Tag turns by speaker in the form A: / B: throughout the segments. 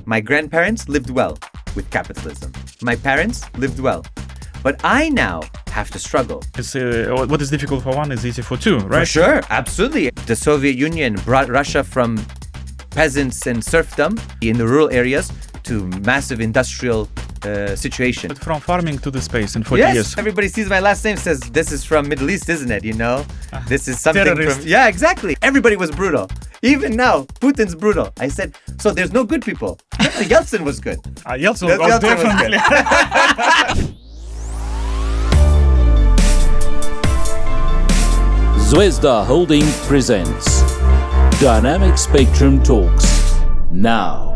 A: My grandparents lived well with capitalism. My parents lived well. But I now have to struggle.
B: What is difficult for one is easy for two, right?
A: For sure, absolutely. The Soviet Union brought Russia from peasants and serfdom in the rural areas to massive industrial situation.
B: But from farming to the space in 40
A: yes,
B: years.
A: Everybody sees my last name, says this is from Middle East, isn't it? You know, this is something
B: terrorist.
A: from... Yeah, exactly. Everybody was brutal. Even now, Putin's brutal. I said, so there's no good people. Yeltsin was good.
B: Yeltsin was definitely.
C: Zvezda Holding presents Dynamic Spectrum Talks. Now.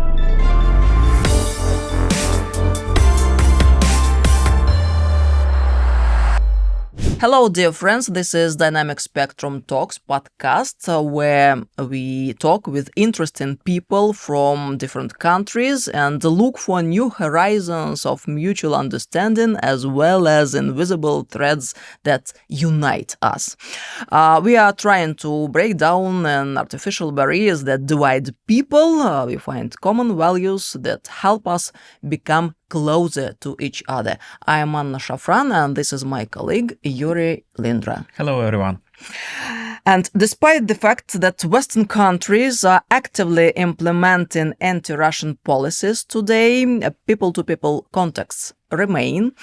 D: Hello, dear friends. This is Dynamic Spectrum Talks podcast, where we talk with interesting people from different countries and look for new horizons of mutual understanding as well as invisible threads that unite us. We are trying to break down artificial barriers that divide people. We find common values that help us become closer to each other. I am Anna Shafran, and this is my colleague, Yuri Lindra.
B: Hello, everyone.
D: And despite the fact that Western countries are actively implementing anti-Russian policies today, people-to-people contacts remain.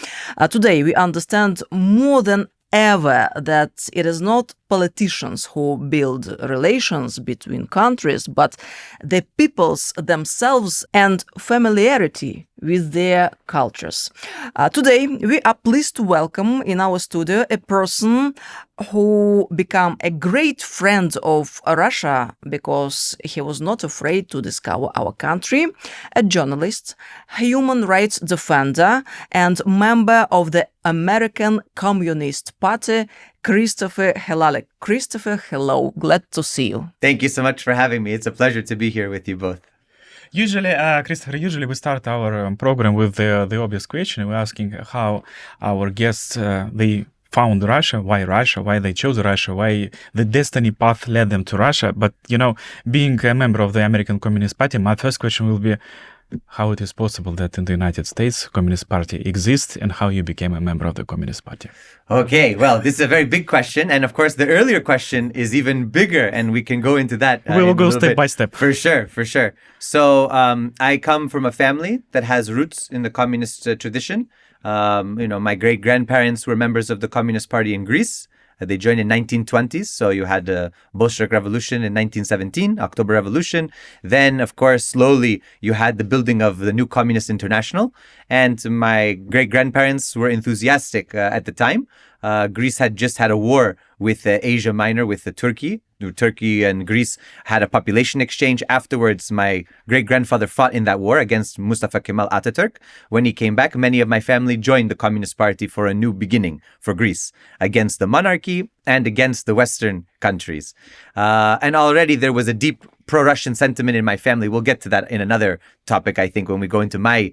D: Today, we understand more than ever that it is not politicians who build relations between countries, but the peoples themselves and familiarity with their cultures. Today, we are pleased to welcome in our studio a person who became a great friend of Russia because he was not afraid to discover our country, a journalist, human rights defender, and member of the American Communist Party, Christopher Helalik. Christopher, hello. Glad to see you.
A: Thank you so much for having me. It's a pleasure to be here with you both.
B: Usually, Christopher, we start our program with the obvious question. We're asking how our guests, they found Russia, why they chose Russia, why the destiny path led them to Russia. But, being a member of the American Communist Party, my first question will be how it is possible that in the United States, Communist Party exists and how you became a member of the Communist Party.
A: Okay, well, this is a very big question. And of course, the earlier question is even bigger, and we can go into that.
B: We will go step by step.
A: For sure. So I come from a family that has roots in the communist tradition. My great-grandparents were members of the Communist Party in Greece. They joined in 1920s, so you had the Bolshevik Revolution in 1917, October Revolution. Then, of course, slowly you had the building of the new Communist International. And my great-grandparents were enthusiastic at the time. Greece had just had a war with Asia Minor, with Turkey. Turkey and Greece had a population exchange. Afterwards, my great-grandfather fought in that war against Mustafa Kemal Ataturk. When he came back, many of my family joined the Communist Party for a new beginning for Greece, against the monarchy and against the Western countries. And already there was a deep pro-Russian sentiment in my family. We'll get to that in another topic, I think, when we go into my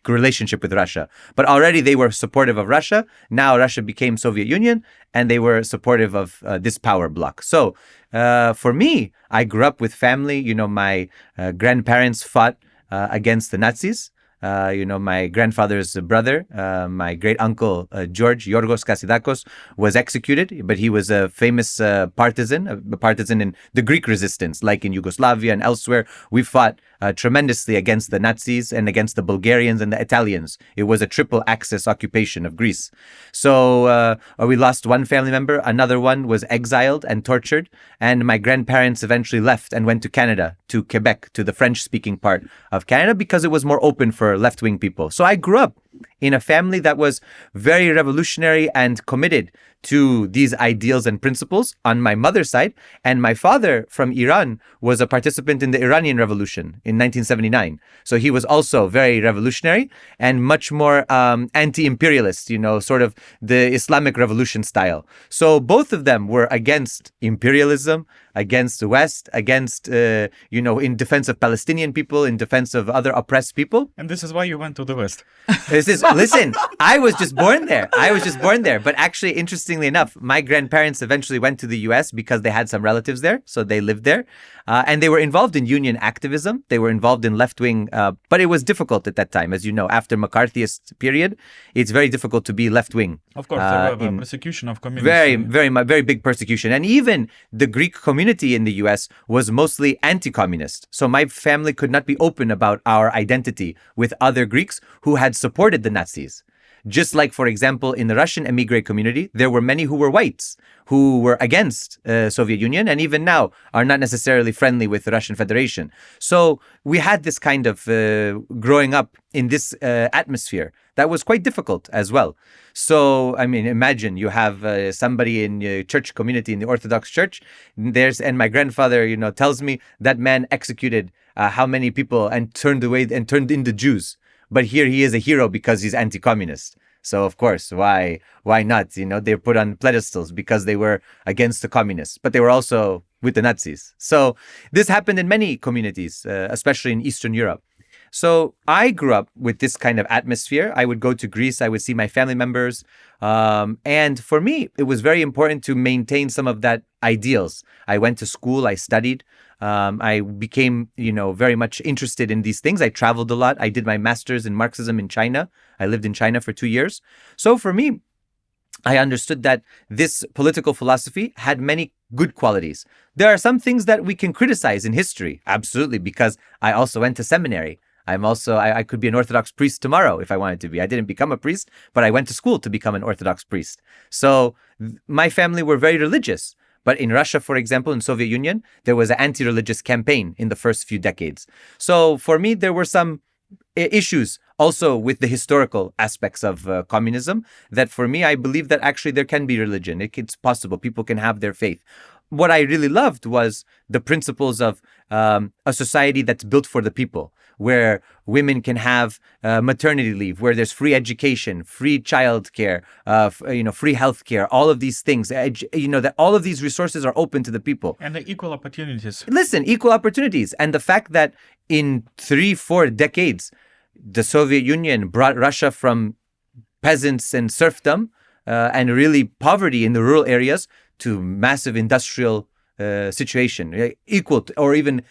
A: relationship with Russia. But already they were supportive of Russia. Now Russia became Soviet Union, and they were supportive of this power bloc. So for me, I grew up with family. My grandparents fought against the Nazis. My grandfather's brother, my great uncle, George Yorgos Kassidakos, was executed, but he was a famous partisan in the Greek resistance, like in Yugoslavia and elsewhere. We fought tremendously against the Nazis and against the Bulgarians and the Italians. It was a triple axis occupation of Greece. So we lost one family member. Another one was exiled and tortured. And my grandparents eventually left and went to Canada, to Quebec, to the French-speaking part of Canada, because it was more open for left-wing people. So I grew up in a family that was very revolutionary and committed to these ideals and principles on my mother's side. And my father from Iran was a participant in the Iranian Revolution in 1979. So he was also very revolutionary and much more anti-imperialist, sort of the Islamic Revolution style. So both of them were against imperialism, against the West, against, in defense of Palestinian people, in defense of other oppressed people.
B: And this is why you went to the West.
A: Listen, I was just born there. But actually, interestingly enough, my grandparents eventually went to the US because they had some relatives there. So they lived there. And they were involved in union activism. They were involved in left-wing, but it was difficult at that time. As you know, after McCarthyist period, it's very difficult to be left-wing.
B: Of course, there were persecution of communists.
A: Very big persecution. And even the Greek community in the US was mostly anti-communist. So my family could not be open about our identity with other Greeks who had supported the Nazis. Just like, for example, in the Russian emigre community, there were many who were whites who were against Soviet Union and even now are not necessarily friendly with the Russian Federation. So we had this kind of growing up in this atmosphere that was quite difficult as well. So, I mean, imagine you have somebody in your church community, in the Orthodox Church, and my grandfather, tells me that man executed how many people and turned into Jews. But here he is a hero because he's anti-communist. So, of course, why not? They're put on pedestals because they were against the communists, but they were also with the Nazis. So this happened in many communities, especially in Eastern Europe. So I grew up with this kind of atmosphere. I would go to Greece. I would see my family members. And for me, it was very important to maintain some of that ideals. I went to school. I studied. I became, very much interested in these things. I traveled a lot. I did my master's in Marxism in China. I lived in China for 2 years. So for me, I understood that this political philosophy had many good qualities. There are some things that we can criticize in history. Absolutely, because I also went to seminary. I could be an Orthodox priest tomorrow if I wanted to be. I didn't become a priest, but I went to school to become an Orthodox priest. So my family were very religious. But in Russia, for example, in Soviet Union, there was an anti-religious campaign in the first few decades. So for me, there were some issues also with the historical aspects of communism that for me, I believe that actually there can be religion. It's possible. People can have their faith. What I really loved was the principles of a society that's built for the people, where women can have maternity leave, where there's free education, free childcare, free healthcare, all of these things, that all of these resources are open to the people.
B: And the equal opportunities.
A: Listen, equal opportunities. And the fact that in 3-4 decades, the Soviet Union brought Russia from peasants and serfdom and really poverty in the rural areas to massive industrial situation, equal to, or even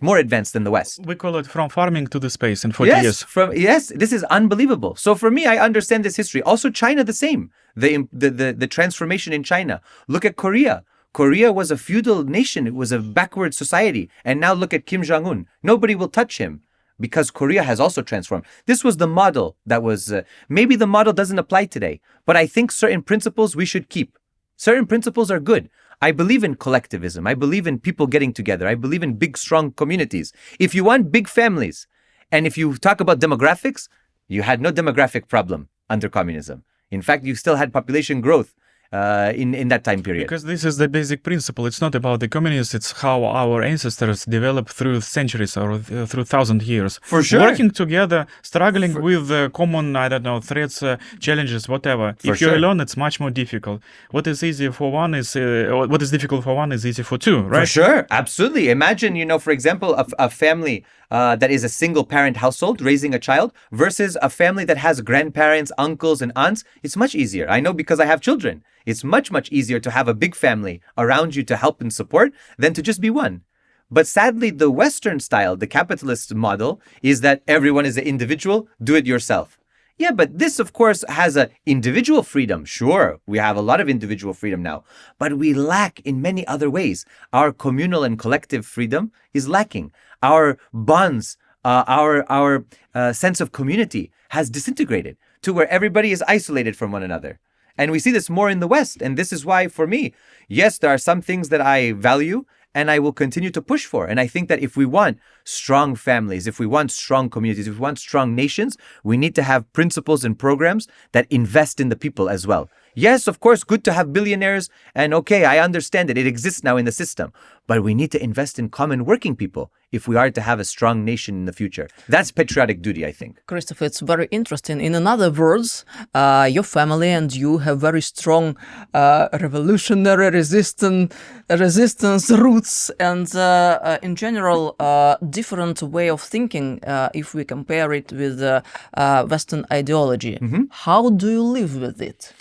A: more advanced than the West.
B: We call it from farming to the space in 40 years.
A: Yes, this is unbelievable. So for me, I understand this history. Also, China, the same. The transformation in China. Look at Korea. Korea was a feudal nation. It was a backward society. And now look at Kim Jong-un. Nobody will touch him because Korea has also transformed. This was the model that was, maybe the model doesn't apply today, but I think certain principles we should keep. Certain principles are good. I believe in collectivism. I believe in people getting together. I believe in big, strong communities. If you want big families, and if you talk about demographics, you had no demographic problem under communism. In fact, you still had population growth in that time period.
B: Because this is the basic principle. It's not about the communists. It's how our ancestors developed through centuries or through 1,000 years.
A: For sure.
B: Working together, struggling with common, threats, challenges, whatever. If you're alone, it's much more difficult. What is easy for one is, what is difficult for one is easy for two, right?
A: For sure. Absolutely. Imagine, for example, a family that is a single parent household raising a child versus a family that has grandparents, uncles, and aunts. It's much easier. I know because I have children. It's much, much easier to have a big family around you to help and support than to just be one. But sadly, the Western style, the capitalist model, is that everyone is an individual, do it yourself. Yeah, but this, of course, has an individual freedom. Sure, we have a lot of individual freedom now, but we lack in many other ways. Our communal and collective freedom is lacking. Our bonds, our sense of community has disintegrated to where everybody is isolated from one another. And we see this more in the West. And this is why, for me, yes, there are some things that I value and I will continue to push for. And I think that if we want strong families, if we want strong communities, if we want strong nations, we need to have principles and programs that invest in the people as well. Yes, of course, good to have billionaires. And okay, I understand it. It exists now in the system. But we need to invest in common working people if we are to have a strong nation in the future. That's patriotic duty, I think.
D: Christopher, it's very interesting. In other words, your family and you have very strong revolutionary resistance roots and in general different way of thinking if we compare it with Western ideology. How do you live with it?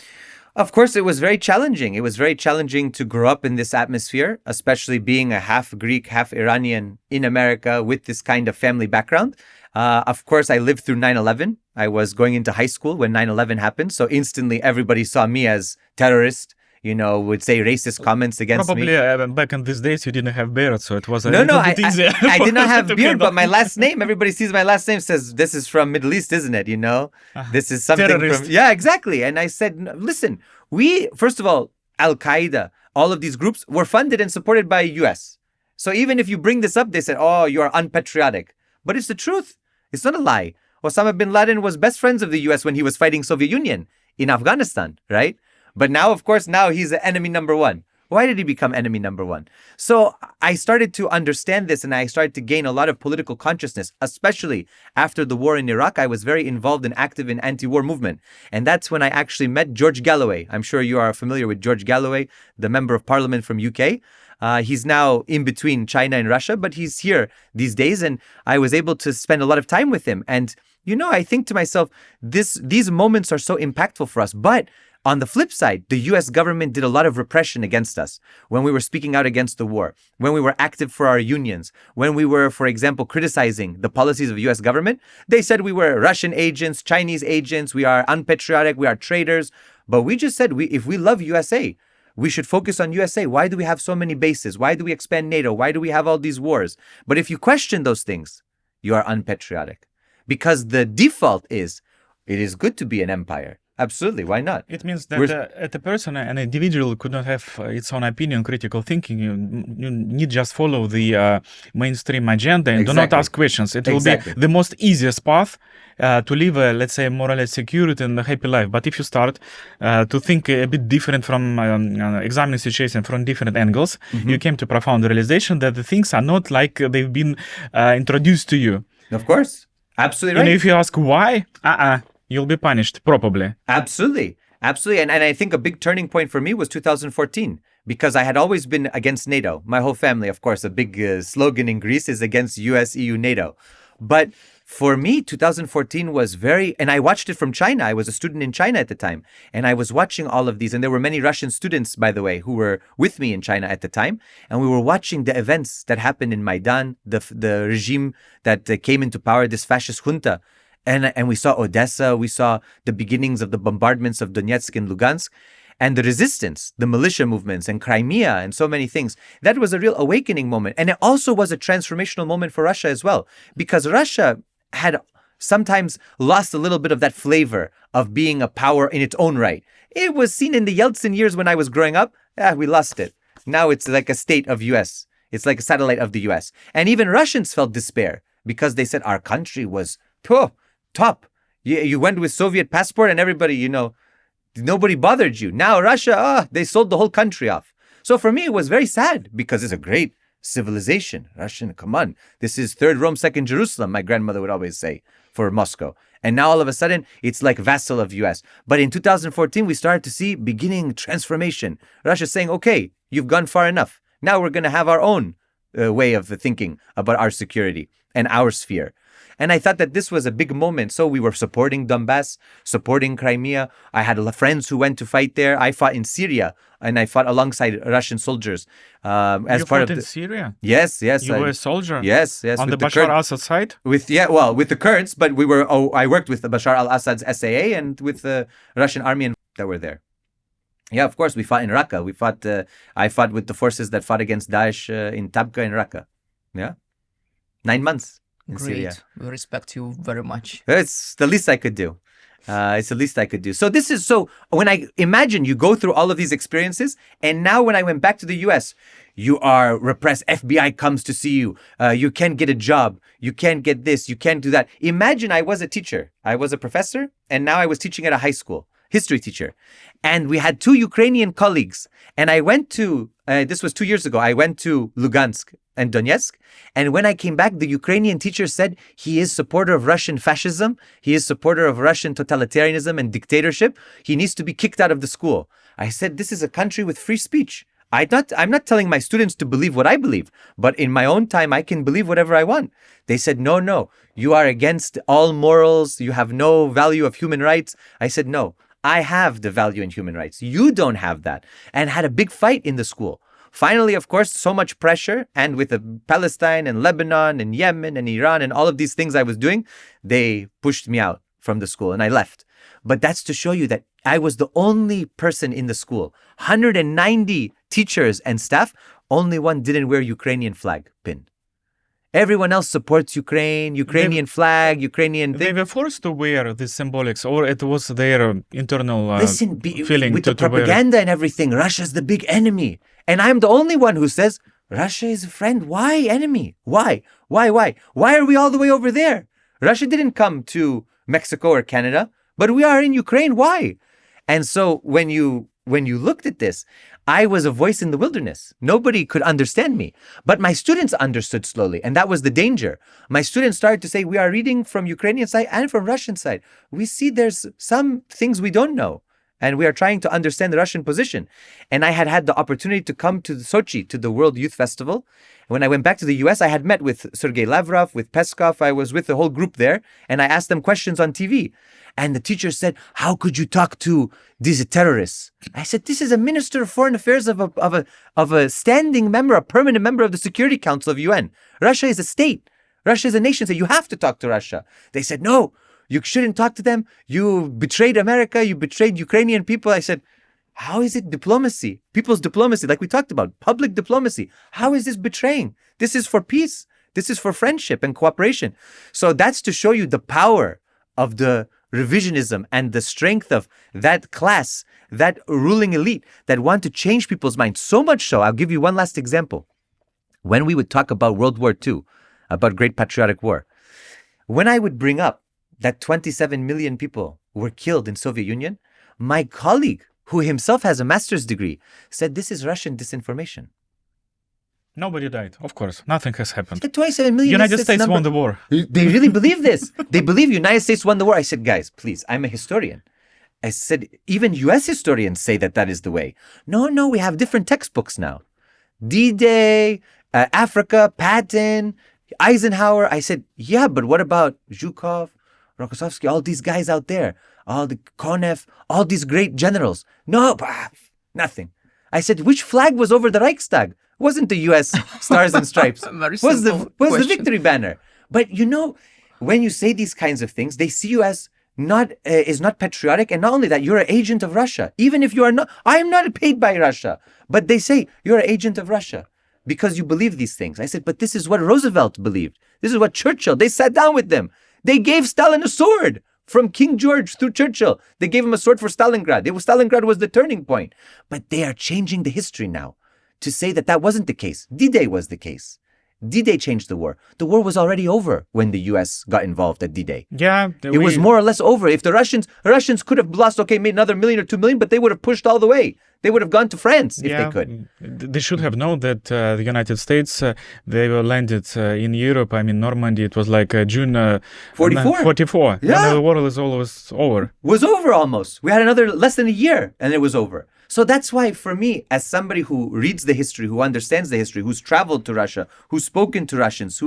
A: Of course, it was very challenging. It was very challenging to grow up in this atmosphere, especially being a half Greek, half Iranian in America with this kind of family background. Of course, I lived through 9/11. I was going into high school when 9/11 happened. So instantly everybody saw me as terrorist, would say racist comments against me.
B: Probably back in these days you didn't have beard, so it was a
A: No,
B: little
A: I
B: bit easier.
A: I did not have
B: to
A: beard,
B: handle.
A: but my last name, everybody sees my last name, says, this is from Middle East, isn't it? This is something
B: Terrorist.
A: from... Yeah, exactly. And I said, "No, listen, first of all, Al-Qaeda, all of these groups were funded and supported by US. So even if you bring this up, they said, oh, you are unpatriotic. But it's the truth. It's not a lie. Osama bin Laden was best friends of the US when he was fighting Soviet Union in Afghanistan, right? But now, of course, he's the enemy number one. Why did he become enemy number one? So I started to understand this and I started to gain a lot of political consciousness, especially after the war in Iraq. I was very involved and active in anti-war movement. And that's when I actually met George Galloway. I'm sure you are familiar with George Galloway, the member of parliament from UK. He's now in between China and Russia, but he's here these days. And I was able to spend a lot of time with him. And, I think to myself, these moments are so impactful for us. But on the flip side, the US government did a lot of repression against us when we were speaking out against the war, when we were active for our unions, when we were, for example, criticizing the policies of the US government. They said we were Russian agents, Chinese agents, we are unpatriotic, we are traitors. But we just said, if we love USA, we should focus on USA. Why do we have so many bases? Why do we expand NATO? Why do we have all these wars? But if you question those things, you are unpatriotic. Because the default is, it is good to be an empire. Absolutely. Why not?
B: It means that a person, an individual, could not have its own opinion, critical thinking. You need just follow the mainstream agenda and do not ask questions. It will be the most easiest path to live, let's say, more or less secure and a happy life. But if you start to think a bit different from examining situation from different angles, you came to profound realization that the things are not like they've been introduced to you.
A: Of course. Absolutely right.
B: And if you ask why, you'll be punished, probably.
A: Absolutely. And I think a big turning point for me was 2014, because I had always been against NATO. My whole family, of course, a big slogan in Greece is against US, EU, NATO. But for me, 2014 was and I watched it from China. I was a student in China at the time. And I was watching all of these. And there were many Russian students, by the way, who were with me in China at the time. And we were watching the events that happened in Maidan, the regime that came into power, this fascist junta. And we saw Odessa, we saw the beginnings of the bombardments of Donetsk and Lugansk, and the resistance, the militia movements and Crimea and so many things. That was a real awakening moment. And it also was a transformational moment for Russia as well, because Russia had sometimes lost a little bit of that flavor of being a power in its own right. It was seen in the Yeltsin years when I was growing up. We lost it. Now it's like a state of US. It's like a satellite of the US. And even Russians felt despair because they said our country was top. You went with Soviet passport and everybody, nobody bothered you. Now Russia, they sold the whole country off. So for me, it was very sad because it's a great civilization. Russian, come on. This is third Rome, second Jerusalem, my grandmother would always say, for Moscow. And now all of a sudden, it's like vassal of US. But in 2014, we started to see beginning transformation. Russia saying, okay, you've gone far enough. Now we're going to have our own way of thinking about our security and our sphere. And I thought that this was a big moment. So we were supporting Donbass, supporting Crimea. I had friends who went to fight there. I fought in Syria and I fought alongside Russian soldiers.
B: You fought in Syria?
A: Yes.
B: You were a soldier?
A: Yes.
B: On the Bashar al-Assad side?
A: With the Kurds, but I worked with Bashar al-Assad's SAA and with the Russian army that were there. Yeah, of course, we fought in Raqqa. I fought with the forces that fought against Daesh in Tabqa and Raqqa. Yeah. 9 months.
D: Great.
A: Syria.
D: We respect you very much.
A: It's the least I could do. So when I imagine you go through all of these experiences, and now when I went back to the US, you are repressed. FBI comes to see you. You can't get a job. You can't get this. You can't do that. Imagine I was a teacher. I was a professor, and now I was teaching at a high school. history teacher. And we had 2 Ukrainian colleagues. And I went to, this was 2 years ago, I went to Lugansk and Donetsk. And when I came back, the Ukrainian teacher said he is supporter of Russian fascism. He is supporter of Russian totalitarianism and dictatorship. He needs to be kicked out of the school. I said, this is a country with free speech. I'm not telling my students to believe what I believe, but in my own time, I can believe whatever I want. They said, no, you are against all morals. You have no value of human rights. I said, no, I have the value in human rights. You don't have that. And had a big fight in the school. Finally, of course, so much pressure. And with Palestine and Lebanon and Yemen and Iran and all of these things I was doing, they pushed me out from the school and I left. But that's to show you that I was the only person in the school. 190 teachers and staff, only one didn't wear Ukrainian flag pin. Everyone else supports Ukrainian flag, Ukrainian thing.
B: They were forced to wear the symbolics, or it was their internal feeling
A: with the
B: to wear it.
A: propaganda and everything, Russia's the big enemy. And I'm the only one who says, Russia is a friend. Why enemy? Why? Why are we all the way over there? Russia didn't come to Mexico or Canada, but we are in Ukraine. Why? And so when you looked at this, I was a voice in the wilderness. Nobody could understand me. But my students understood slowly, and that was the danger. My students started to say, we are reading from Ukrainian side and from Russian side. We see there's some things we don't know, and we are trying to understand the Russian position. And I had the opportunity to come to Sochi, to the World Youth Festival. When I went back to the US, I had met with Sergei Lavrov, with Peskov. I was with the whole group there, and I asked them questions on TV. And the teacher said, how could you talk to these terrorists? I said, this is a minister of foreign affairs of a standing member, a permanent member of the Security Council of UN. Russia is a state. Russia is a nation. So you have to talk to Russia. They said, no, you shouldn't talk to them. You betrayed America. You betrayed Ukrainian people. I said, how is it diplomacy? People's diplomacy, like we talked about, public diplomacy. How is this betraying? This is for peace. This is for friendship and cooperation. So that's to show you the power of the revisionism and the strength of that class, that ruling elite that want to change people's minds. So much so, I'll give you one last example. When we would talk about World War II, about Great Patriotic War, when I would bring up that 27 million people were killed in Soviet Union, my colleague, who himself has a master's degree, said this is Russian disinformation.
B: Nobody died, of course. Nothing has happened.
A: The 27 million.
B: United States won the war.
A: They really believe this. They believe United States won the war. I said, guys, please, I'm a historian. I said, even US historians say that is the way. No, we have different textbooks now. D-Day, Africa, Patton, Eisenhower. I said, yeah, but what about Zhukov, Rokossovsky, all these guys out there, all the Konev, all these great generals? No, nothing. I said, which flag was over the Reichstag? Wasn't the U.S. Stars and Stripes? was the victory banner? But when you say these kinds of things, they see you as not patriotic, and not only that, you're an agent of Russia. Even if you are not, I am not paid by Russia, but they say you're an agent of Russia because you believe these things. I said, but this is what Roosevelt believed. This is what Churchill. They sat down with them. They gave Stalin a sword. From King George through Churchill, they gave him a sword for Stalingrad. Stalingrad was the turning point. But they are changing the history now to say that wasn't the case. D-Day was the case. D-Day changed the war. The war was already over when the U.S. got involved at D-Day.
B: Yeah.
A: It was more or less over. If the Russians could have lost, made another 1 million or 2 million, but they would have pushed all the way. They would have gone to France if they could.
B: They should have known that the United States, they were landed in Europe. I mean, Normandy, it was like June
A: 44.
B: 44.
A: Yeah.
B: And the war is always over.
A: Was over almost. We had another less than a year and it was over. So that's why for me, as somebody who reads the history, who understands the history, who's traveled to Russia, who's spoken to Russians,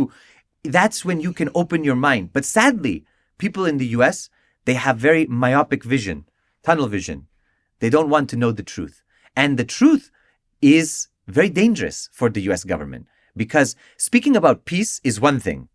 A: that's when you can open your mind. But sadly, people in the US, they have very myopic vision, tunnel vision. They don't want to know the truth. And the truth is very dangerous for the US government because speaking about peace is one thing.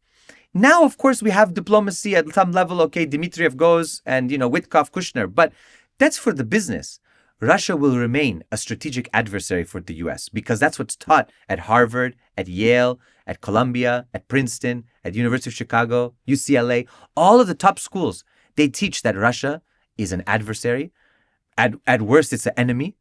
A: Now, of course, we have diplomacy at some level. Okay, Dmitriev goes and, Witkoff, Kushner, but that's for the business. Russia will remain a strategic adversary for the US because that's what's taught at Harvard, at Yale, at Columbia, at Princeton, at University of Chicago, UCLA, all of the top schools. They teach that Russia is an adversary. At worst, it's an enemy.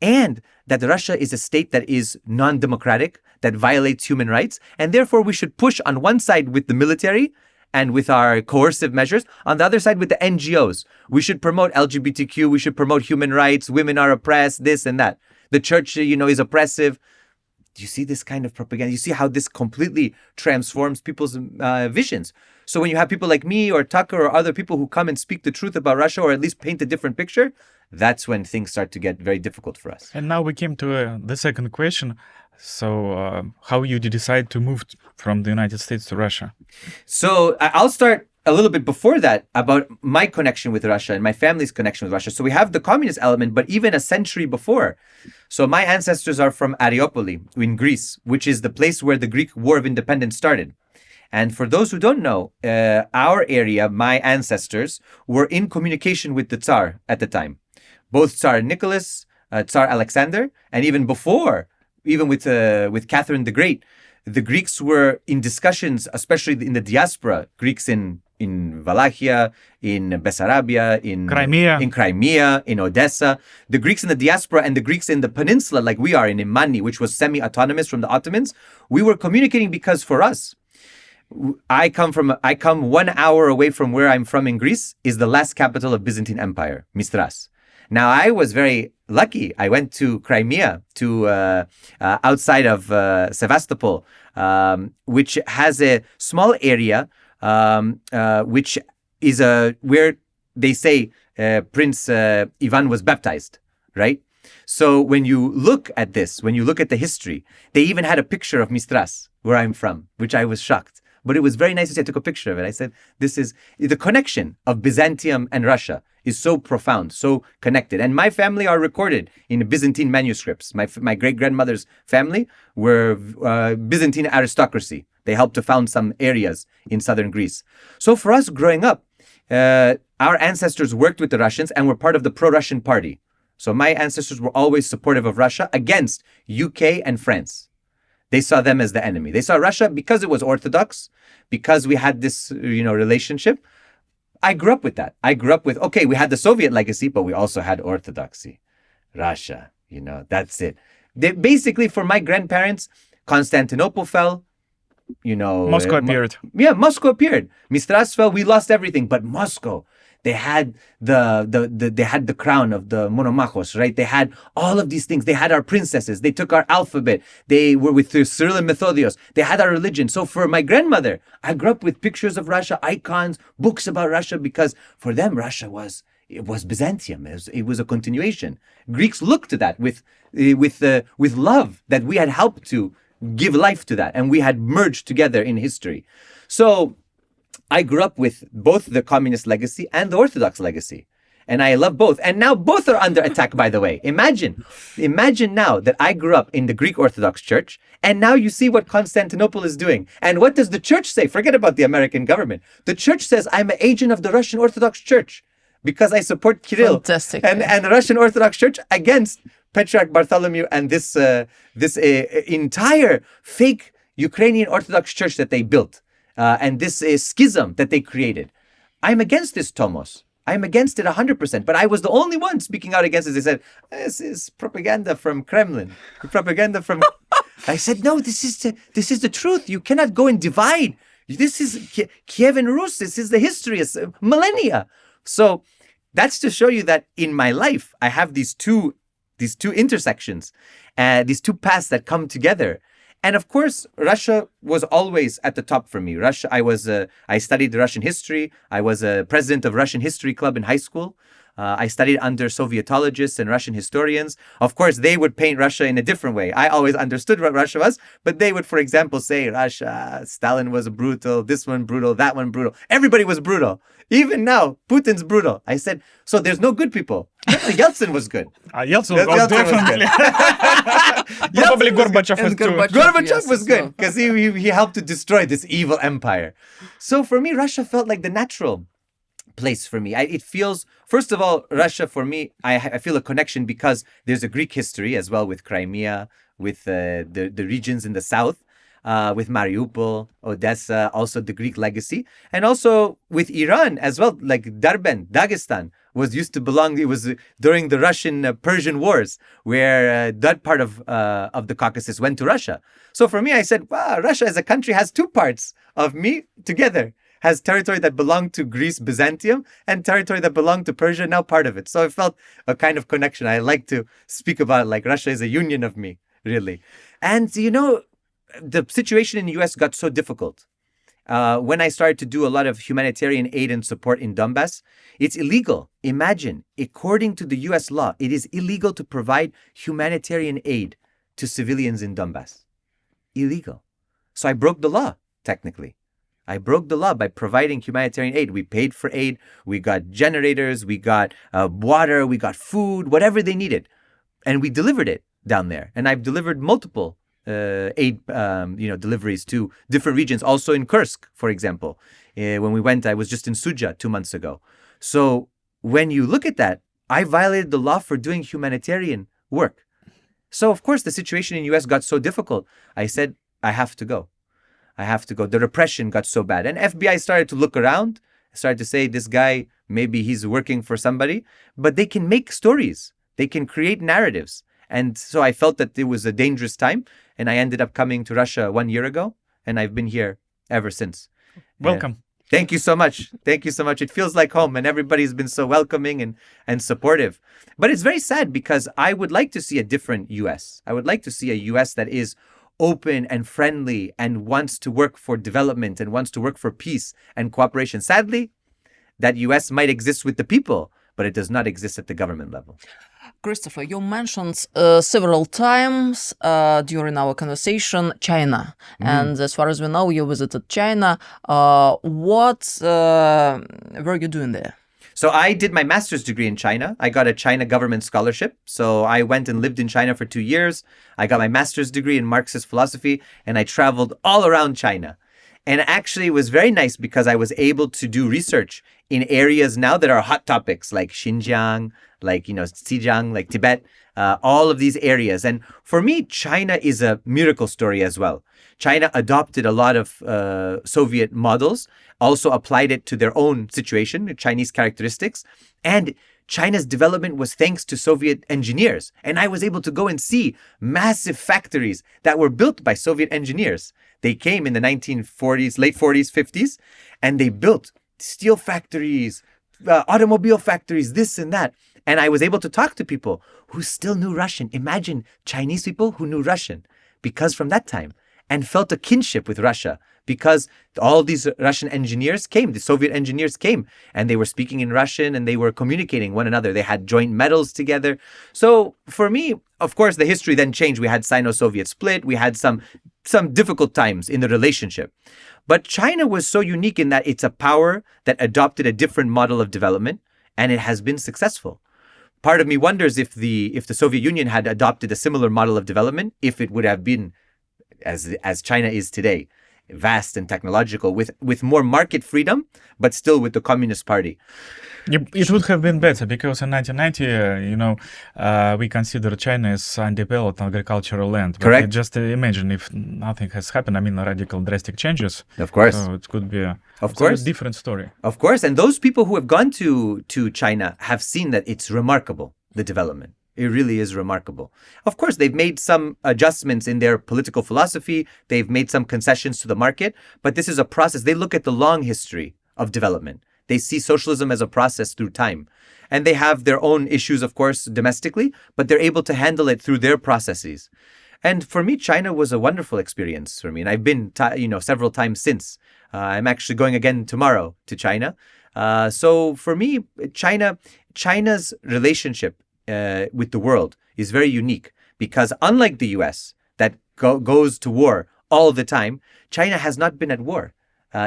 A: And that Russia is a state that is non-democratic, that violates human rights. And therefore, we should push on one side with the military and with our coercive measures. On the other side, with the NGOs, we should promote LGBTQ, we should promote human rights, women are oppressed, this and that. The church, is oppressive. Do you see this kind of propaganda? You see how this completely transforms people's visions. So when you have people like me or Tucker or other people who come and speak the truth about Russia, or at least paint a different picture, that's when things start to get very difficult for us.
B: And now we came to the second question. So how you decide to move from the United States to Russia?
A: So I'll start a little bit before that about my connection with Russia and my family's connection with Russia. So we have the communist element, but even a century before. So my ancestors are from Ariopoli in Greece, which is the place where the Greek War of Independence started. And for those who don't know, our area, my ancestors, were in communication with the Tsar at the time. Both Tsar Nicholas, Tsar Alexander, and even before, even with Catherine the Great, the Greeks were in discussions, especially in the diaspora, Greeks in Wallachia, in Bessarabia, in Crimea, in Odessa. The Greeks in the diaspora and the Greeks in the peninsula, like we are in Imani, which was semi-autonomous from the Ottomans, we were communicating because for us, I come 1 hour away from where I'm from in Greece, is the last capital of Byzantine Empire, Mistras. Now, I was very lucky. I went to Crimea, to outside of Sevastopol, which has a small area, which is where they say Prince Ivan was baptized, right? So when you look at this, when you look at the history, they even had a picture of Mistras, where I'm from, which I was shocked. But it was very nice to see. I took a picture of it. I said, this is the connection of Byzantium and Russia is so profound, so connected. And my family are recorded in Byzantine manuscripts. My great-grandmother's family were Byzantine aristocracy. They helped to found some areas in southern Greece. So for us growing up, our ancestors worked with the Russians and were part of the pro-Russian party. So my ancestors were always supportive of Russia against UK and France. They saw them as the enemy. They saw Russia because it was Orthodox, because we had this, relationship. I grew up with that. I grew up with, okay, we had the Soviet legacy, but we also had Orthodoxy. Russia, that's it. Basically, for my grandparents, Constantinople fell,
B: Moscow appeared.
A: Moscow appeared. Mistras fell. We lost everything, but Moscow. They had they had the crown of the Monomachos, right? They had all of these things. They had our princesses. They took our alphabet. They were with Cyril and Methodios. They had our religion. So for my grandmother, I grew up with pictures of Russia, icons, books about Russia, because for them, Russia was Byzantium. It was a continuation. Greeks looked to that with love, that we had helped to give life to that, and we had merged together in history. So I grew up with both the communist legacy and the Orthodox legacy. And I love both. And now both are under attack, by the way. Imagine now that I grew up in the Greek Orthodox Church, and now you see what Constantinople is doing. And what does the church say? Forget about the American government. The church says, I'm an agent of the Russian Orthodox Church because I support Kirill.
D: Fantastic.
A: And the Russian Orthodox Church against Patriarch Bartholomew and this entire fake Ukrainian Orthodox Church that they built. And this schism that they created. I'm against this, Tomos. I'm against it 100%. But I was the only one speaking out against it. They said, this is propaganda from Kremlin. Propaganda from... I said, no, this is the truth. You cannot go and divide. This is Kiev and Rus. This is the history. It's millennia. So that's to show you that in my life, I have these two intersections, these two paths that come together. And of course, Russia was always at the top for me. I studied Russian history. I was a president of Russian History Club in high school. I studied under Sovietologists and Russian historians. Of course, they would paint Russia in a different way. I always understood what Russia was, but they would, for example, say Russia, Stalin was brutal, this one brutal, that one brutal. Everybody was brutal. Even now, Putin's brutal. I said, so there's no good people. Yeltsin was good.
B: Yeltsin was definitely. Probably Gorbachev was too.
A: Gorbachev was good because he helped to destroy this evil empire. So for me, Russia felt like the natural place for me. It feels, first of all, Russia for me, I feel a connection because there's a Greek history as well with Crimea, with the regions in the south, with Mariupol, Odessa, also the Greek legacy, and also with Iran as well, like Darben, Dagestan used to belong. It was during the Russian-Persian wars where that part of the Caucasus went to Russia. So for me, I said, wow, Russia as a country has two parts of me together. has territory that belonged to Greece, Byzantium, and territory that belonged to Persia, now part of it. So I felt a kind of connection. I like to speak about it like Russia is a union of me, really. And, you know, the situation in the US got so difficult. When I started to do a lot of humanitarian aid and support in Donbass, it's illegal. Imagine, according to the US law, it is illegal to provide humanitarian aid to civilians in Donbass. Illegal. So I broke the law, technically. I broke the law by providing humanitarian aid. We paid for aid. We got generators. We got water. We got food, whatever they needed. And we delivered it down there. And I've delivered multiple aid deliveries to different regions, also in Kursk, for example. When we went, I was just in Suja 2 months ago. So when you look at that, I violated the law for doing humanitarian work. So, of course, the situation in the US got so difficult. I said, I have to go. I have to go. The repression got so bad. And FBI started to look around, started to say, this guy, maybe he's working for somebody. But they can make stories. They can create narratives. And so I felt that it was a dangerous time. And I ended up coming to Russia 1 year ago. And I've been here ever since.
B: Welcome.
A: Thank you so much. Thank you so much. It feels like home, and everybody's been so welcoming and supportive. But it's very sad because I would like to see a different US. I would like to see a US that is open and friendly and wants to work for development and wants to work for peace and cooperation. Sadly, that US might exist with the people, but it does not exist at the government level.
D: Christopher, you mentioned several times during our conversation China. And as far as we know, you visited China. What were you doing there?
A: So I did my master's degree in China. I got a China government scholarship. So I went and lived in China for 2 years. I got my master's degree in Marxist philosophy, and I traveled all around China. And actually, it was very nice because I was able to do research in areas now that are hot topics, like Xinjiang, like, Xinjiang, like Tibet, all of these areas. And for me, China is a miracle story as well. China adopted a lot of Soviet models, also applied it to their own situation, Chinese characteristics. And China's development was thanks to Soviet engineers. And I was able to go and see massive factories that were built by Soviet engineers. They came in the 1940s, late 40s, 50s, and they built steel factories, automobile factories, this and that. And I was able to talk to people who still knew Russian. Imagine Chinese people who knew Russian because from that time, and felt a kinship with Russia because all these Russian engineers came, the Soviet engineers came, and they were speaking in Russian and they were communicating one another. They had joint medals together. So for me, of course, the history then changed. We had Sino-Soviet split. We had some difficult times in the relationship. But China was so unique in that it's a power that adopted a different model of development, and it has been successful. Part of me wonders if the Soviet Union had adopted a similar model of development, if it would have been as China is today, vast and technological, with more market freedom, but still with the Communist Party.
B: It would have been better because in 1990, we consider China as undeveloped agricultural land. But
A: Correct.
B: Just imagine if nothing has happened. I mean, radical, drastic changes.
A: Of course.
B: So it could be a different story.
A: Of course. And those people who have gone to China have seen that it's remarkable, the development. It really is remarkable. Of course, they've made some adjustments in their political philosophy. They've made some concessions to the market. But this is a process. They look at the long history of development. They see socialism as a process through time. And they have their own issues, of course, domestically, but they're able to handle it through their processes. And for me, China was a wonderful experience for me. And I've been, several times since. I'm actually going again tomorrow to China. So for me, China's relationship with the world is very unique because unlike the US that goes to war all the time, China has not been at war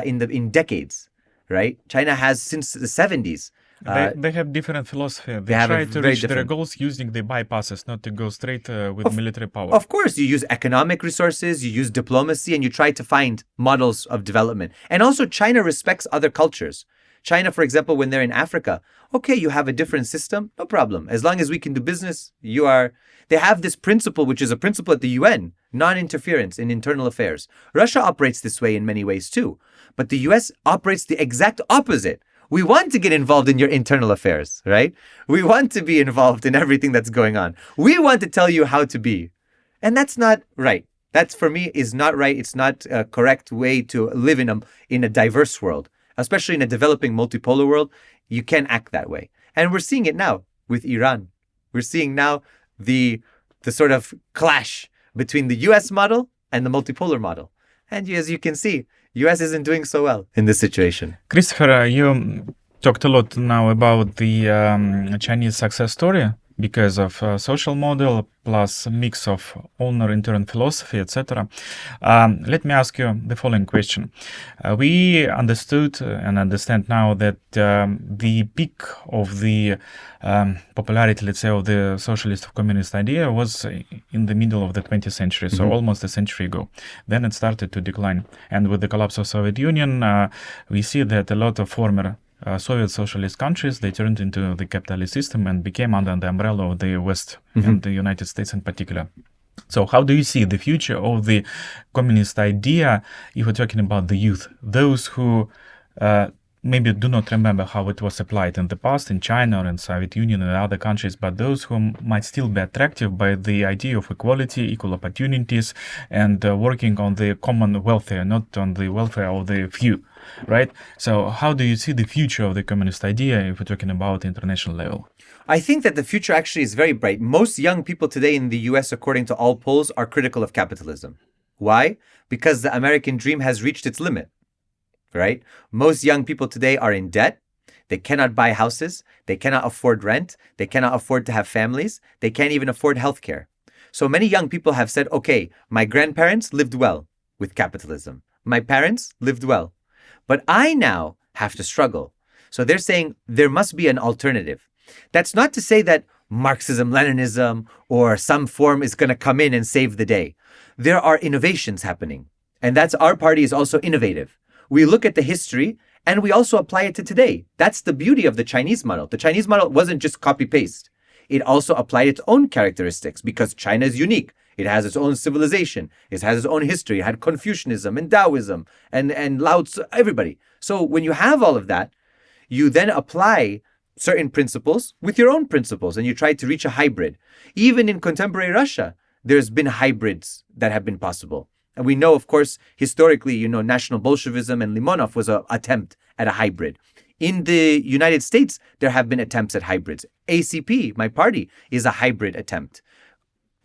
A: in decades, right? China has since the 70s.
B: They have different philosophy. They try to reach their goals using the bypasses, not to go straight with military power.
A: Of course, you use economic resources, you use diplomacy, and you try to find models of development. And also China respects other cultures. China, for example, when they're in Africa, okay, you have a different system, no problem. As long as we can do business, they have this principle, which is a principle at the UN, non-interference in internal affairs. Russia operates this way in many ways too, but the US operates the exact opposite. We want to get involved in your internal affairs, right? We want to be involved in everything that's going on. We want to tell you how to be. And that's not right. That's, for me, is not right. It's not a correct way to live in a diverse world. especially in a developing multipolar world, you can't act that way. And we're seeing it now with Iran. We're seeing now the sort of clash between the US model and the multipolar model. And as you can see, US isn't doing so well in this situation.
B: Christopher, you talked a lot now about the Chinese success story because of social model plus a mix of owner-intern philosophy, etc. Let me ask you the following question. We understood and understand now that the peak of the popularity, let's say, of the socialist or communist idea was in the middle of the 20th century, so almost a century ago. Then it started to decline. And with the collapse of Soviet Union, we see that a lot of former Soviet socialist countries, they turned into the capitalist system and became under the umbrella of the West and the United States in particular. So how do you see the future of the communist idea if we're talking about the youth, those who maybe do not remember how it was applied in the past in China or in Soviet Union and other countries, but those who might still be attracted by the idea of equality, equal opportunities, and working on the common welfare, not on the welfare of the few, right? So how do you see the future of the communist idea if we're talking about international level?
A: I think that the future actually is very bright. Most young people today in the US, according to all polls, are critical of capitalism. Why? Because the American dream has reached its limit. Right? Most young people today are in debt. They cannot buy houses. They cannot afford rent. They cannot afford to have families. They can't even afford healthcare. So many young people have said, okay, my grandparents lived well with capitalism. My parents lived well. But I now have to struggle. So they're saying there must be an alternative. That's not to say that Marxism, Leninism, or some form is going to come in and save the day. There are innovations happening. And that's our party is also innovative. We look at the history and we also apply it to today. That's the beauty of the Chinese model. The Chinese model wasn't just copy-paste. It also applied its own characteristics because China is unique. It has its own civilization. It has its own history. It had Confucianism and Taoism and Lao Tzu, everybody. So when you have all of that, you then apply certain principles with your own principles and you try to reach a hybrid. Even in contemporary Russia, there's been hybrids that have been possible. And we know, of course, historically, National Bolshevism and Limonov was an attempt at a hybrid. In the United States, there have been attempts at hybrids. ACP, my party, is a hybrid attempt.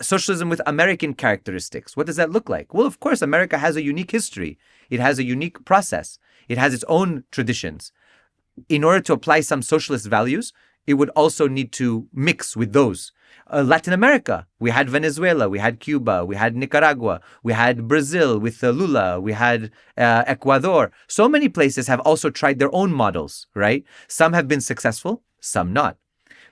A: Socialism with American characteristics. What does that look like? Well, of course, America has a unique history. It has a unique process. It has its own traditions. In order to apply some socialist values, it would also need to mix with those. Latin America, we had Venezuela, we had Cuba, we had Nicaragua, we had Brazil with Lula, we had Ecuador. So many places have also tried their own models, right? Some have been successful, some not.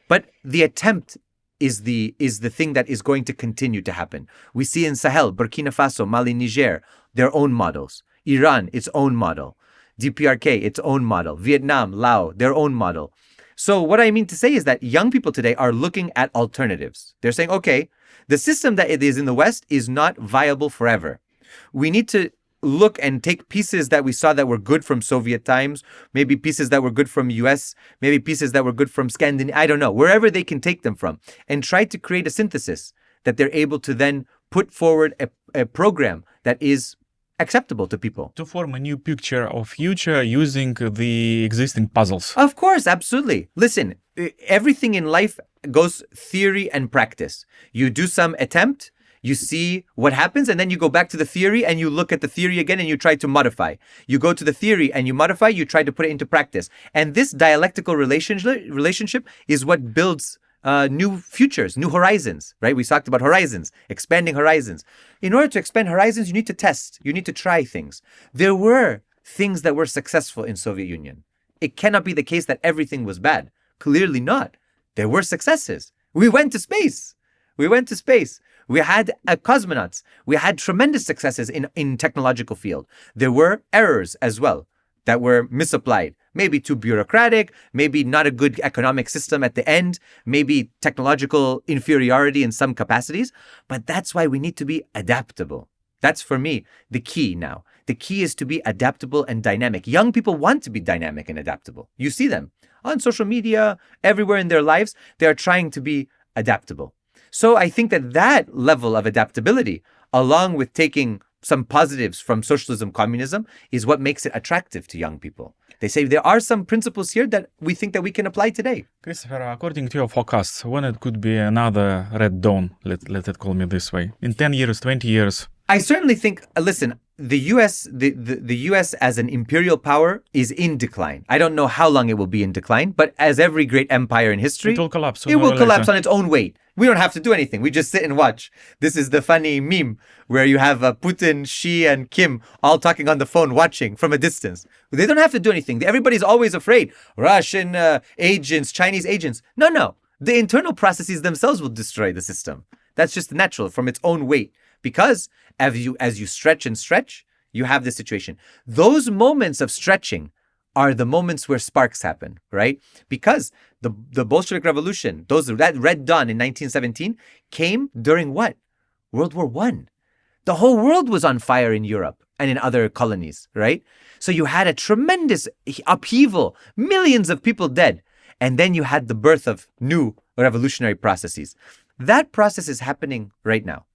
A: But the attempt is the thing that is going to continue to happen. We see in Sahel, Burkina Faso, Mali, Niger, their own models. Iran, its own model. DPRK, its own model. Vietnam, Laos, their own model. So what I mean to say is that young people today are looking at alternatives. They're saying, okay, the system that it is in the West is not viable forever. We need to look and take pieces that we saw that were good from Soviet times, maybe pieces that were good from US, maybe pieces that were good from Scandinavia, I don't know, wherever they can take them from, and try to create a synthesis that they're able to then put forward a program that is acceptable to people.
B: To form a new picture of future using the existing puzzles.
A: Of course, absolutely. Listen, everything in life goes theory and practice. You do some attempt, you see what happens, and then you go back to the theory and you look at the theory again and you try to modify. You go to the theory and you modify, you try to put it into practice. And this dialectical relationship is what builds new futures, new horizons, right? We talked about horizons, expanding horizons. In order to expand horizons, you need to test, you need to try things. There were things that were successful in Soviet Union. It cannot be the case that everything was bad. Clearly not. There were successes. We went to space. We had cosmonauts. We had tremendous successes in technological field. There were errors as well that were misapplied. Maybe too bureaucratic, maybe not a good economic system at the end, maybe technological inferiority in some capacities. But that's why we need to be adaptable. That's, for me, the key now. The key is to be adaptable and dynamic. Young people want to be dynamic and adaptable. You see them on social media, everywhere in their lives. They are trying to be adaptable. So I think that level of adaptability, along with taking some positives from socialism, communism, is what makes it attractive to young people. They say there are some principles here that we think that we can apply today.
B: Christopher, according to your forecast, when it could be another red dawn, let it call me this way, in 10 years, 20 years?
A: I certainly think, listen, the U.S. as an imperial power is in decline. I don't know how long it will be in decline, but as every great empire in history,
B: It will collapse.
A: it will collapse on its own weight. We don't have to do anything. We just sit and watch. This is the funny meme where you have Putin, Xi, and Kim all talking on the phone, watching from a distance. They don't have to do anything. Everybody's always afraid. Russian agents, Chinese agents. No. The internal processes themselves will destroy the system. That's just natural from its own weight. Because as you stretch and stretch, you have this situation. Those moments of stretching are the moments where sparks happen, right? Because the Bolshevik Revolution, that Red Dawn in 1917 came during what? World War I. The whole world was on fire in Europe and in other colonies, right? So you had a tremendous upheaval, millions of people dead. And then you had the birth of new revolutionary processes. That process is happening right now.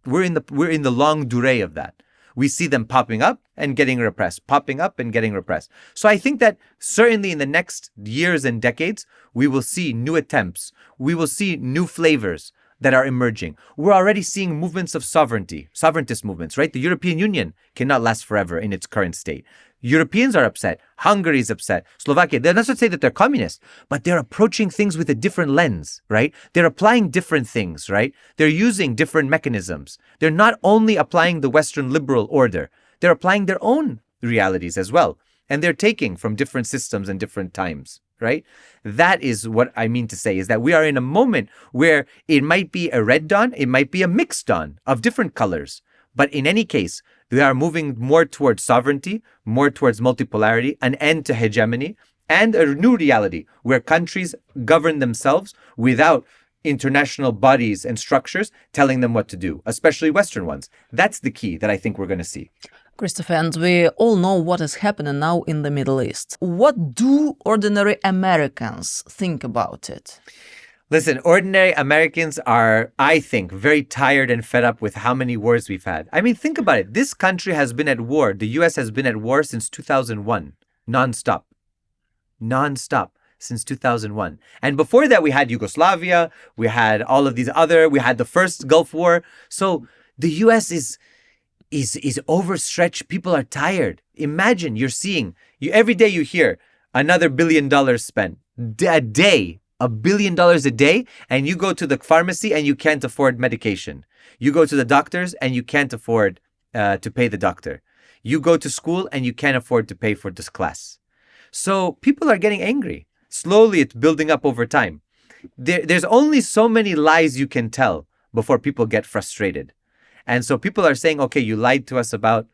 A: We're in the long durée of that. We see them popping up and getting repressed, popping up and getting repressed. So I think that certainly in the next years and decades, we will see new attempts. We will see new flavors that are emerging. We're already seeing movements of sovereignty, sovereigntist movements, right? The European Union cannot last forever in its current state. Europeans are upset. Hungary is upset. Slovakia, they're not to say that they're communist, but they're approaching things with a different lens, right? They're applying different things, right? They're using different mechanisms. They're not only applying the Western liberal order, they're applying their own realities as well. And they're taking from different systems and different times, right? That is what I mean to say, is that we are in a moment where it might be a red dawn, it might be a mixed dawn of different colors. But in any case, we are moving more towards sovereignty, more towards multipolarity, an end to hegemony, and a new reality where countries govern themselves without international bodies and structures telling them what to do, especially Western ones. That's the key that I think we're going to see.
D: Christopher, and we all know what is happening now in the Middle East. What do ordinary Americans think about it?
A: Listen, ordinary Americans are, I think, very tired and fed up with how many wars we've had. I mean, think about it. This country has been at war. The U.S. has been at war since 2001, nonstop since 2001. And before that, we had Yugoslavia. We had all of these we had the first Gulf War. So the U.S. is overstretched. People are tired. Imagine every day you hear another $1 billion spent a day. $1 billion a day, and you go to the pharmacy and you can't afford medication. You go to the doctors and you can't afford to pay the doctor. You go to school and you can't afford to pay for this class. So people are getting angry. Slowly, it's building up over time. There's only so many lies you can tell before people get frustrated. And so people are saying, okay, you lied to us about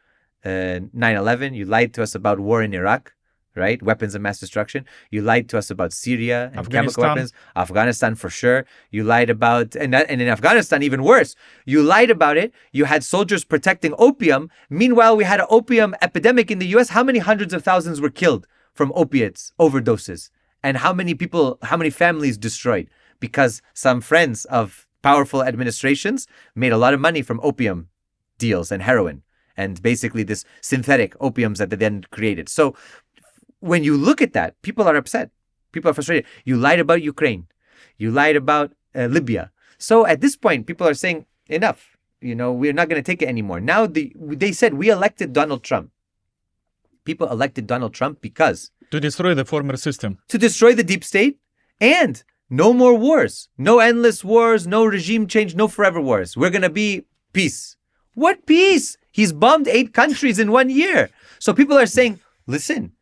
A: 9/11. You lied to us about war in Iraq. Right? Weapons of mass destruction. You lied to us about Syria and chemical weapons. Afghanistan for sure. You lied about, and in Afghanistan, even worse. You lied about it. You had soldiers protecting opium. Meanwhile, we had an opium epidemic in the US. How many hundreds of thousands were killed from opiates, overdoses? And how many families destroyed? Because some friends of powerful administrations made a lot of money from opium deals and heroin. And basically this synthetic opiums that they then created. So when you look at that, people are upset. People are frustrated. You lied about Ukraine. You lied about Libya. So at this point, people are saying, enough. We're not going to take it anymore. Now they said we elected Donald Trump. People elected Donald Trump because
B: to destroy the former system.
A: To destroy the deep state and no more wars. No endless wars, no regime change, no forever wars. We're going to be peace. What peace? He's bombed 8 countries in 1 year. So people are saying, listen,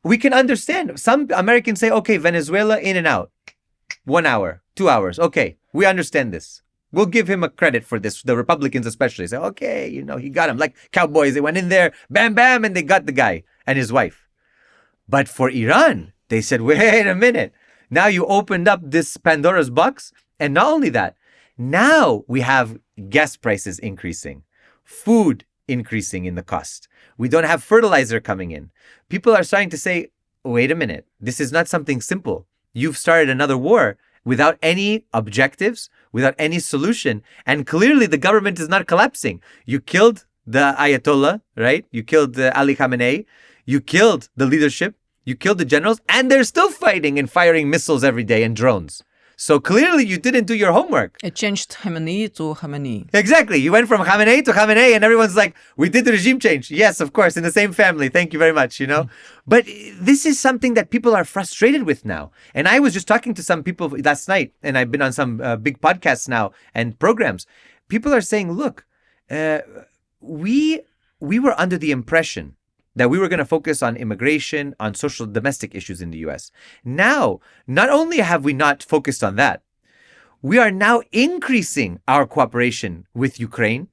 A: we can understand. Some Americans say, okay, Venezuela in and out. 1 hour, 2 hours. Okay, we understand this. We'll give him a credit for this. The Republicans especially say, okay, he got him. Like cowboys, they went in there, bam, bam, and they got the guy and his wife. But for Iran, they said, wait a minute. Now you opened up this Pandora's box. And not only that, now we have gas prices increasing, food increasing in the cost. We don't have fertilizer coming in. People are starting to say, wait a minute, this is not something simple. You've started another war without any objectives, without any solution. And clearly the government is not collapsing. You killed the Ayatollah, right? You killed Ali Khamenei. You killed the leadership. You killed the generals, and they're still fighting and firing missiles every day and drones. So clearly you didn't do your homework.
D: It changed Khamenei to Khamenei.
A: Exactly. You went from Khamenei to Khamenei, and everyone's like, we did the regime change. Yes, of course, in the same family. Thank you very much, But this is something that people are frustrated with now. And I was just talking to some people last night, and I've been on some big podcasts now and programs. People are saying, look, we were under the impression that we were going to focus on immigration, on social domestic issues in the US. Now, not only have we not focused on that, we are now increasing our cooperation with Ukraine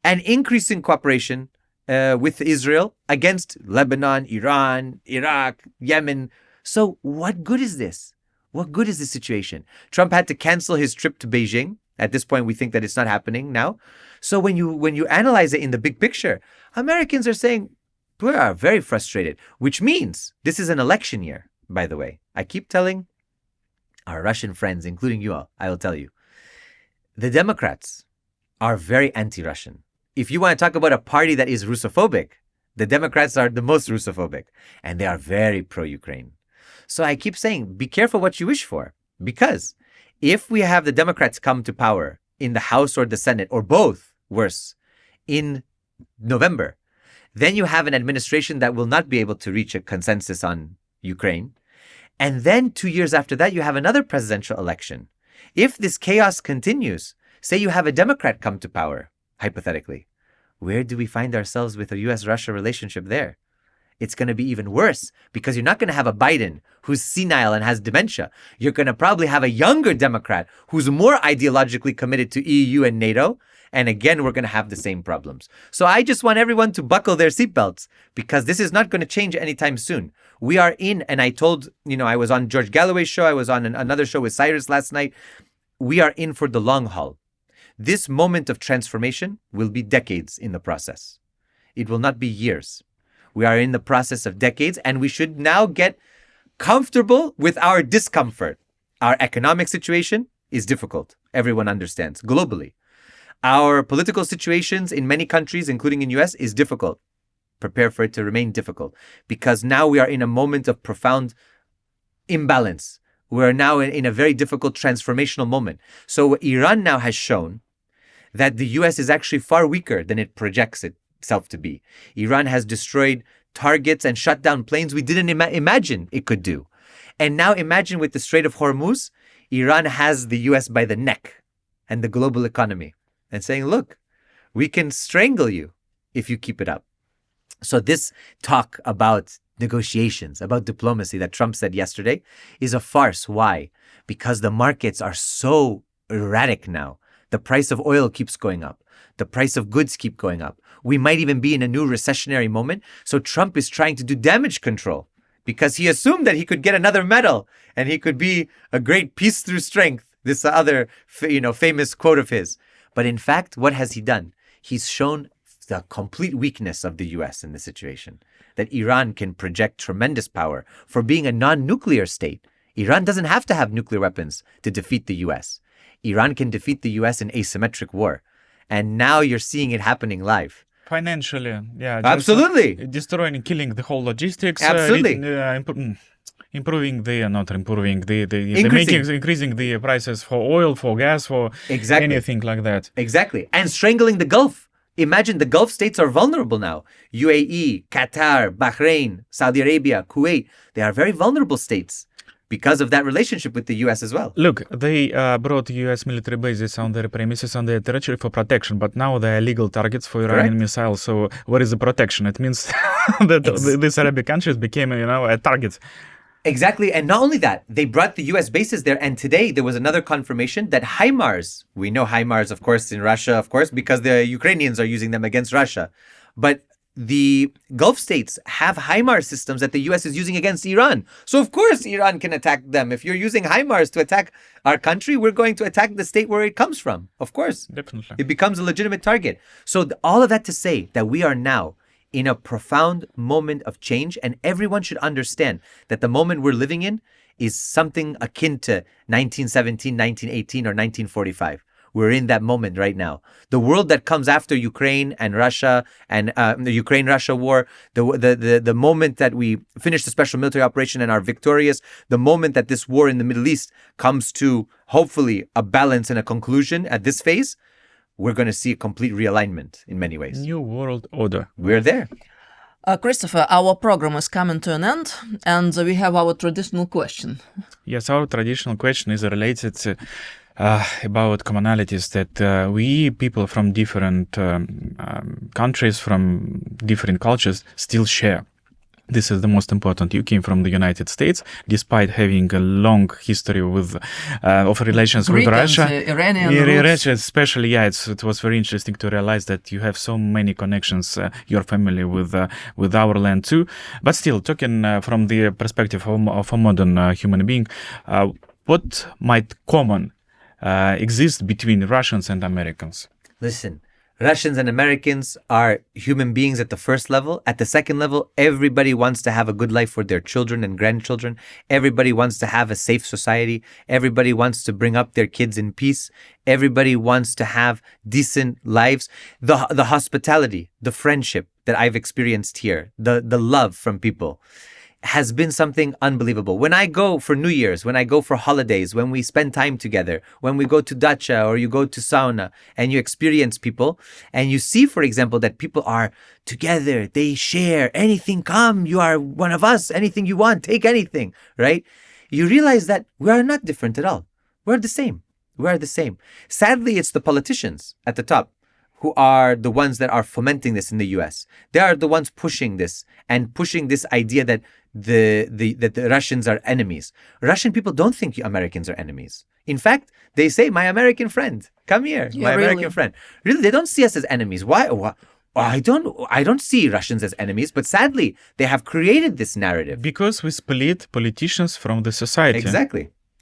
A: and increasing cooperation with Israel against Lebanon, Iran, Iraq, Yemen. So what good is this? What good is this situation? Trump had to cancel his trip to Beijing. At this point, we think that it's not happening now. So when you analyze it in the big picture, Americans are saying, we are very frustrated, which means this is an election year, by the way. I keep telling our Russian friends, including you all, I will tell you, the Democrats are very anti-Russian. If you want to talk about a party that is Russophobic, the Democrats are the most Russophobic, and they are very pro-Ukraine. So I keep saying, be careful what you wish for, because if we have the Democrats come to power in the House or the Senate, or both, worse, in November, then you have an administration that will not be able to reach a consensus on Ukraine. And then 2 years after that, you have another presidential election. If this chaos continues, say you have a Democrat come to power, hypothetically, where do we find ourselves with a US-Russia relationship there? It's going to be even worse because you're not going to have a Biden who's senile and has dementia. You're going to probably have a younger Democrat who's more ideologically committed to EU and NATO. And again, we're going to have the same problems. So I just want everyone to buckle their seatbelts because this is not going to change anytime soon. We are in, and I told, I was on George Galloway's show. I was on another show with Cyrus last night. We are in for the long haul. This moment of transformation will be decades in the process. It will not be years. We are in the process of decades, and we should now get comfortable with our discomfort. Our economic situation is difficult. Everyone understands globally. Our political situations in many countries, including in US, is difficult. Prepare for it to remain difficult because now we are in a moment of profound imbalance. We are now in a very difficult transformational moment. So Iran now has shown that the US is actually far weaker than it projects itself to be. Iran has destroyed targets and shut down planes we didn't imagine it could do. And now imagine with the Strait of Hormuz, Iran has the US by the neck and the global economy and saying, look, we can strangle you if you keep it up. So this talk about negotiations, about diplomacy that Trump said yesterday is a farce. Why? Because the markets are so erratic now. The price of oil keeps going up. The price of goods keep going up. We might even be in a new recessionary moment. So Trump is trying to do damage control because he assumed that he could get another medal and he could be a great peace through strength. This other, famous quote of his. But in fact, what has he done? He's shown the complete weakness of the US in this situation, that Iran can project tremendous power for being a non-nuclear state. Iran doesn't have to have nuclear weapons to defeat the US. Iran can defeat the US in asymmetric war. And now you're seeing it happening live.
B: Financially, yeah.
A: Absolutely.
B: Destroying, killing the whole logistics.
A: Absolutely.
B: Increasing the prices for oil, for gas, for anything like that.
A: Exactly. And strangling the Gulf. Imagine the Gulf states are vulnerable now. UAE, Qatar, Bahrain, Saudi Arabia, Kuwait. They are very vulnerable states because of that relationship with the US as well.
B: Look, they brought US military bases on their premises, on their territory for protection, but now they are legal targets for Iranian missiles. So where is the protection? It means that these Arabic countries became, a target.
A: Exactly. And not only that, they brought the US bases there. And today there was another confirmation that HIMARS, we know HIMARS, of course, in Russia, of course, because the Ukrainians are using them against Russia. But the Gulf states have HIMARS systems that the US is using against Iran. So of course Iran can attack them. If you're using HIMARS to attack our country, we're going to attack the state where it comes from. Of course.
B: Definitely.
A: It becomes a legitimate target. So all of that to say that we are now in a profound moment of change, and everyone should understand that the moment we're living in is something akin to 1917, 1918, or 1945. We're in that moment right now. The world that comes after Ukraine and Russia and the Ukraine-Russia war, the moment that we finish the special military operation and are victorious, the moment that this war in the Middle East comes to hopefully a balance and a conclusion at this phase, we're going to see a complete realignment in many ways.
B: New world order.
A: We're there.
D: Christopher, our program is coming to an end, and we have our traditional question.
B: Yes, our traditional question is related to about commonalities that we people from different countries, from different cultures, still share. This is the most important. You came from the United States, despite having a long history with of relations
D: Greek
B: with Russia.
D: and Iranian roots.
B: Russia, especially, it was very interesting to realize that you have so many connections, your family with our land too. But still, talking from the perspective of a modern human being, what might common exist between Russians and Americans?
A: Listen, Russians and Americans are human beings at the first level. At the second level, everybody wants to have a good life for their children and grandchildren. Everybody wants to have a safe society. Everybody wants to bring up their kids in peace. Everybody wants to have decent lives. The hospitality, the friendship that I've experienced here, the love from people has been something unbelievable. When I go for New Year's, when I go for holidays, when we spend time together, when we go to dacha or you go to sauna and you experience people and you see, for example, that people are together, they share, anything come, you are one of us, anything you want, take anything, right? You realize that we are not different at all. We're the same. We are the same. Sadly, it's the politicians at the top who are the ones that are fomenting this in the US. They are the ones pushing this and pushing this idea that the Russians are enemies. Russian people don't think Americans are enemies. In fact, they say, my American friend, come here, my American friend. Really, they don't see us as enemies. Why? I don't see Russians as enemies, but sadly, they have created this narrative.
B: Because we split politicians from the society.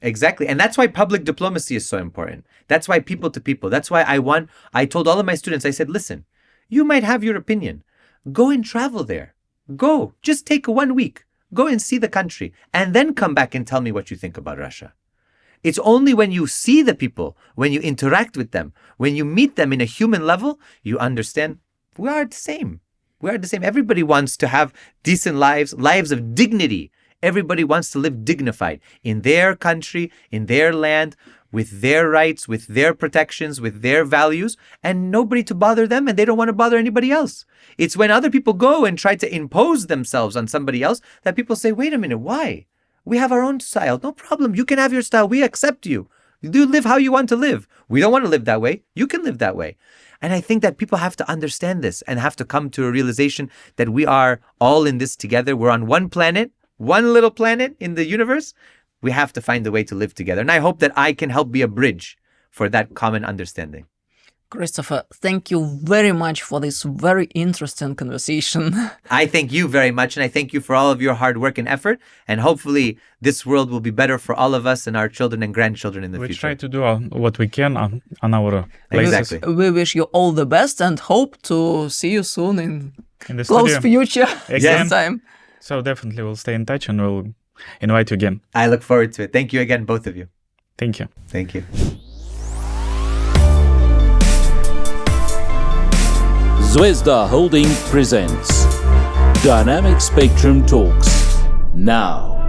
A: Exactly. And that's why public diplomacy is so important. That's why people to people. That's why I told all of my students, I said, listen, you might have your opinion. Go and travel there. Go. Just take 1 week. Go and see the country and then come back and tell me what you think about Russia. It's only when you see the people, when you interact with them, when you meet them in a human level, you understand we are the same. We are the same. Everybody wants to have decent lives, lives of dignity. Everybody wants to live dignified in their country, in their land, with their rights, with their protections, with their values, and nobody to bother them, and they don't want to bother anybody else. It's when other people go and try to impose themselves on somebody else that people say, wait a minute, why? We have our own style. No problem. You can have your style. We accept you. You live how you want to live. We don't want to live that way. You can live that way. And I think that people have to understand this and have to come to a realization that we are all in this together. We're on one planet, one little planet in the universe. We have to find a way to live together. And I hope that I can help be a bridge for that common understanding.
D: Christopher, thank you very much for this very interesting conversation.
A: I thank you very much, and I thank you for all of your hard work and effort. And hopefully this world will be better for all of us and our children and grandchildren in the future.
B: We try to do what we can on our places.
A: Exactly.
D: We wish you all the best and hope to see you soon in
B: the
D: close
B: studio.
D: future.
B: Again.
D: Sometime.
B: So definitely we'll stay in touch and we'll invite you again.
A: I look forward to it. Thank you again, both of you.
B: Thank you.
A: Thank you.
C: Zvezda Holding presents Dynamic Spectrum Talks now.